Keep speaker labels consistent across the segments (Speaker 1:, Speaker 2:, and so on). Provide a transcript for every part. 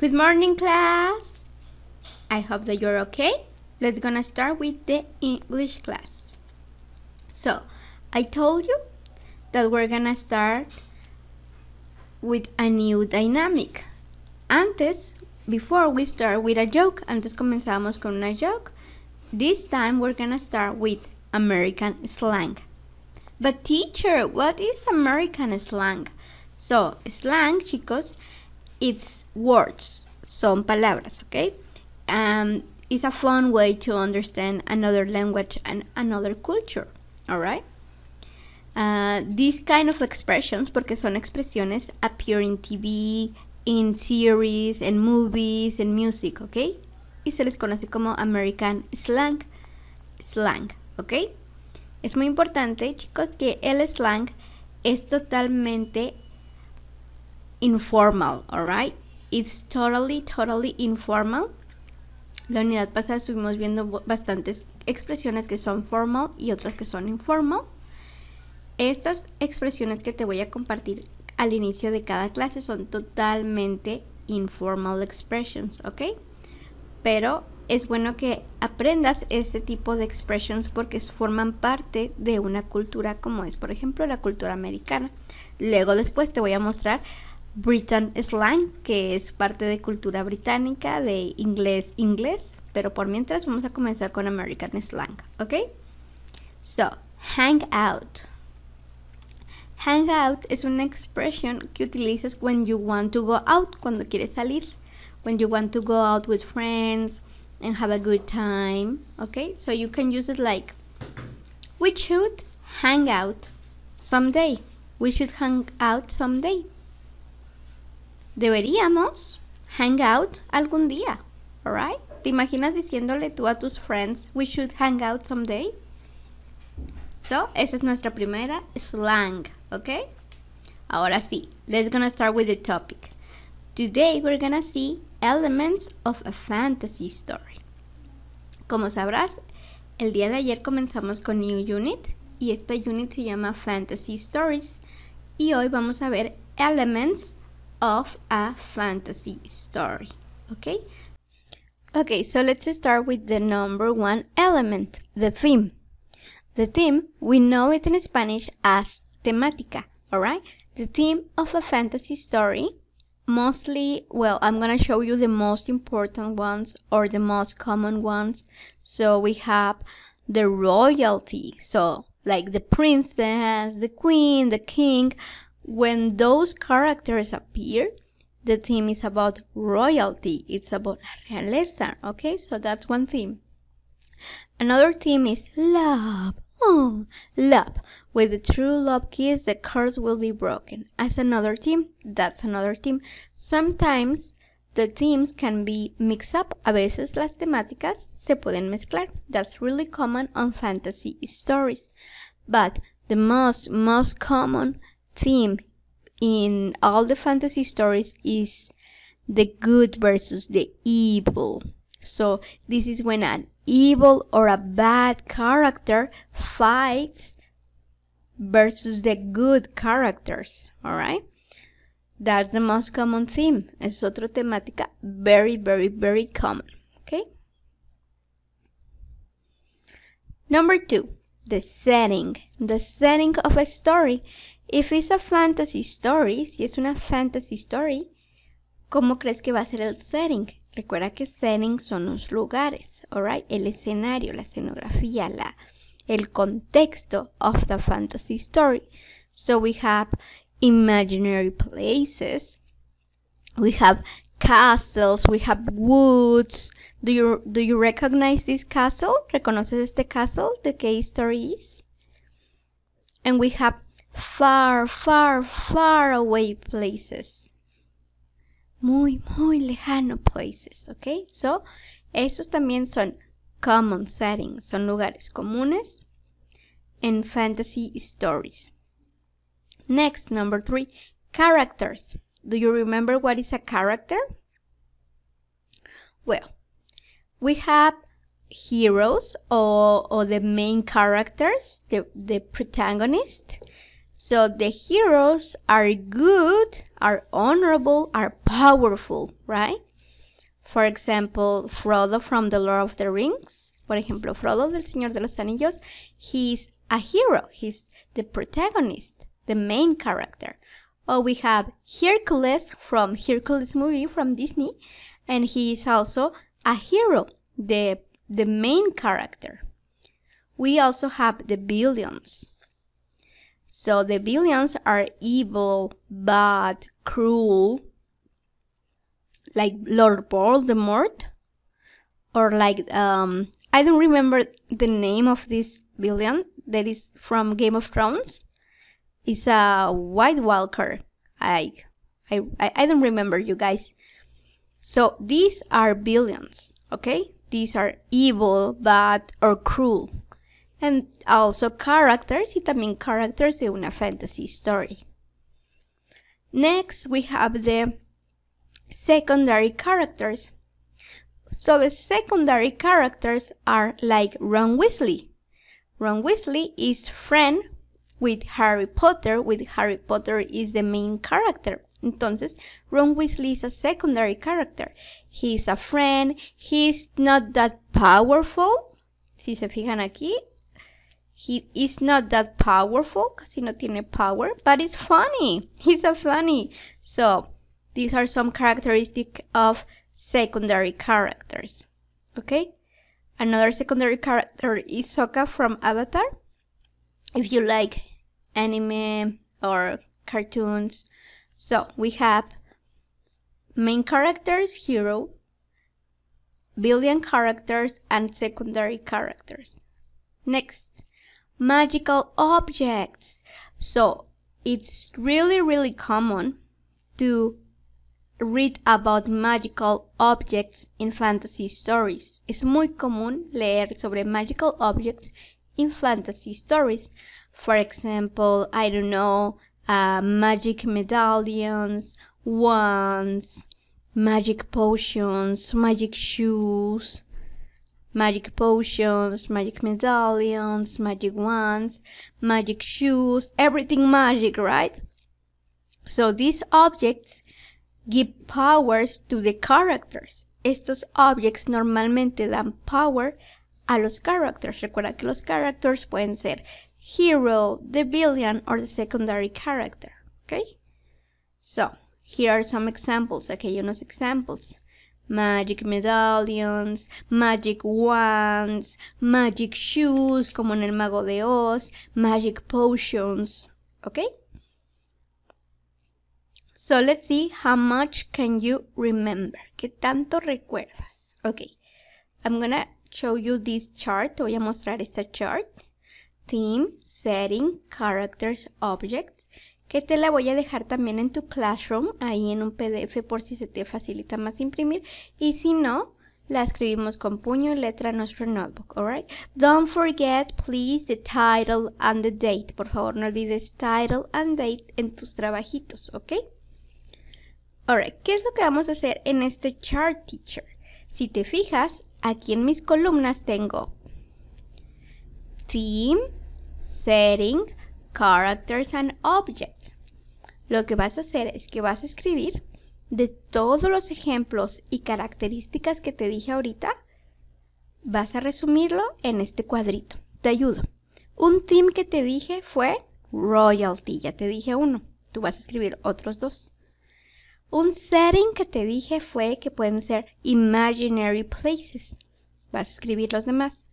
Speaker 1: Good morning, class. I hope that you're okay. Let's gonna start with the English class. So, I told you that we're gonna start with a new dynamic. Before we start with a joke, antes comenzamos con una joke. This time we're gonna start with American slang. But teacher, what is American slang? So, slang, chicos, it's words, son palabras, okay? It's a fun way to understand another language and another culture, alright? These kind of expressions, porque son expresiones, appear in TV, in series, in movies, in music, okay? Y se les conoce como American slang, okay? Es muy importante, chicos, que el slang es totalmente informal, alright? It's totally informal. La unidad pasada estuvimos viendo bastantes expresiones que son formal y otras que son informal. Estas expresiones que te voy a compartir al inicio de cada clase son totalmente informal expressions, ¿ok? Pero es bueno que aprendas ese tipo de expressions porque forman parte de una cultura como es, por ejemplo, la cultura americana. Luego después te voy a mostrar Britain slang, que es parte de cultura británica, de inglés, pero por mientras vamos a comenzar con American slang, ¿ok? So, hang out. Hang out es una expression que utilizas when you want to go out, cuando quieres salir, when you want to go out with friends and have a good time, ¿ok? So you can use it like, we should hang out someday. We should hang out someday. Deberíamos hang out algún día, alright? ¿Te imaginas diciéndole tú a tus friends, we should hang out someday? So, esa es nuestra primera slang, ¿ok? Ahora sí, let's gonna start with the topic. Today we're gonna see elements of a fantasy story. Como sabrás, el día de ayer comenzamos con New Unit y esta unit se llama Fantasy Stories y hoy vamos a ver elements of a fantasy story, okay? Okay, so let's start with the number one element, the theme. The theme, we know it in Spanish as temática, alright? The theme of a fantasy story, mostly, well, I'm gonna show you the most important ones or the most common ones. So we have the royalty, so like the princess, the queen, the king. When those characters appear, the theme is about royalty. It's about la realeza, okay? So that's one theme. Another theme is love. Oh, love. With the true love kiss, the curse will be broken. As another theme, that's another theme. Sometimes the themes can be mixed up. A veces las temáticas se pueden mezclar. That's really common on fantasy stories. But the most common theme in all the fantasy stories is the good versus the evil. So this is when an evil or a bad character fights versus the good characters, alright? That's the most common theme. Es otra temática very common, okay? Number 2, the setting. The setting of a story. If it's a fantasy story, si es una fantasy story, ¿cómo crees que va a ser el setting? Recuerda que setting son los lugares, alright? El escenario, la escenografía, el contexto of the fantasy story. So we have imaginary places, we have castles, we have woods. Do you recognize this castle? ¿Reconoces este castle? ¿De qué story is? And we have far away places. Muy lejano places, ¿ok? So, esos también son common settings, son lugares comunes en fantasy stories. Next, number 3, characters. Do you remember what is a character? Well, we have heroes or the main characters, the protagonist. So the heroes are good, are honorable, are powerful, right? For example, Frodo from The Lord of the Rings. Por ejemplo, Frodo del Señor de los Anillos. He's a hero. He's the protagonist, the main character. Or we have Hercules from Hercules movie from Disney. And he is also a hero, the main character. We also have the villains. So the villains are evil, bad, cruel, like Lord Voldemort, or like, I don't remember the name of this villain that is from Game of Thrones. It's a White Walker. I don't remember, you guys. So these are villains, okay? These are evil, bad, or cruel. And also characters, y también characters de una fantasy story. Next, we have the secondary characters. So the secondary characters are like Ron Weasley. Ron Weasley is friend with Harry Potter. Harry Potter is the main character. Entonces, Ron Weasley is a secondary character. He's a friend. He's not that powerful. Si se fijan aquí, he is not that powerful. Casi no tiene power, but it's funny. He's a funny. So, these are some characteristics of secondary characters. Okay? Another secondary character is Sokka from Avatar. If you like anime or cartoons. So, we have main characters, hero, villain characters, and secondary characters. Next, magical objects. So, it's really common to read about magical objects in fantasy stories. Es muy común leer sobre magical objects in fantasy stories. For example, I don't know, magic medallions, wands, magic potions, magic shoes, magic potions, magic medallions, magic wands, magic shoes, everything magic, right? So these objects give powers to the characters. Estos objects normalmente dan power a los characters. Recuerda que los characters pueden ser hero, the villain, or the secondary character. Okay? So, here are some examples. Aquí hay unos examples. Magic medallions, magic wands, magic shoes, como en el Mago de Oz, magic potions. Okay? So, let's see how much can you remember. ¿Qué tanto recuerdas? Okay. I'm gonna show you this chart. Te voy a mostrar esta chart. Theme, setting, characters, objects, que te la voy a dejar también en tu Classroom, ahí en un PDF por si se te facilita más imprimir, y si no, la escribimos con puño y letra en nuestro notebook, alright? Don't forget, please, the title and the date. Por favor, no olvides title and date en tus trabajitos, ¿ok? Alright, ¿qué es lo que vamos a hacer en este chart, teacher? Si te fijas, aquí en mis columnas tengo theme, setting, characters and objects. Lo que vas a hacer es que vas a escribir de todos los ejemplos y características que te dije ahorita, vas a resumirlo en este cuadrito. Te ayudo. Un theme que te dije fue royalty, ya te dije uno. Tú vas a escribir otros dos. Un setting que te dije fue que pueden ser imaginary places. Vas a escribir los demás.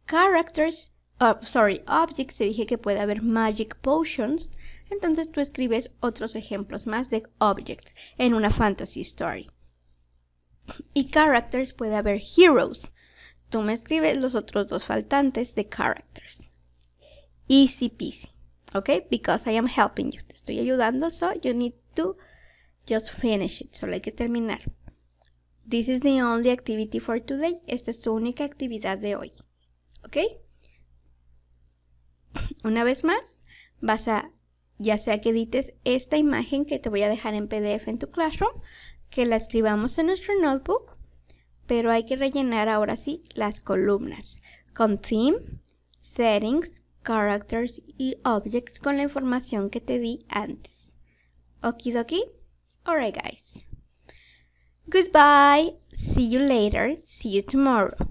Speaker 1: Characters, objects, te dije que puede haber magic potions. Entonces tú escribes otros ejemplos más de objects en una fantasy story. Y characters puede haber heroes. Tú me escribes los otros dos faltantes de characters. Easy peasy. Okay? Because I am helping you. Te estoy ayudando, so you need to just finish it. Solo hay que terminar. This is the only activity for today. Esta es tu única actividad de hoy. ¿Ok? Una vez más, vas a, ya sea que edites esta imagen que te voy a dejar en PDF en tu Classroom, que la escribamos en nuestro notebook, pero hay que rellenar ahora sí las columnas con theme, settings, characters y objects con la información que te di antes. Okidoki? Alright, guys. Goodbye. See you later. See you tomorrow.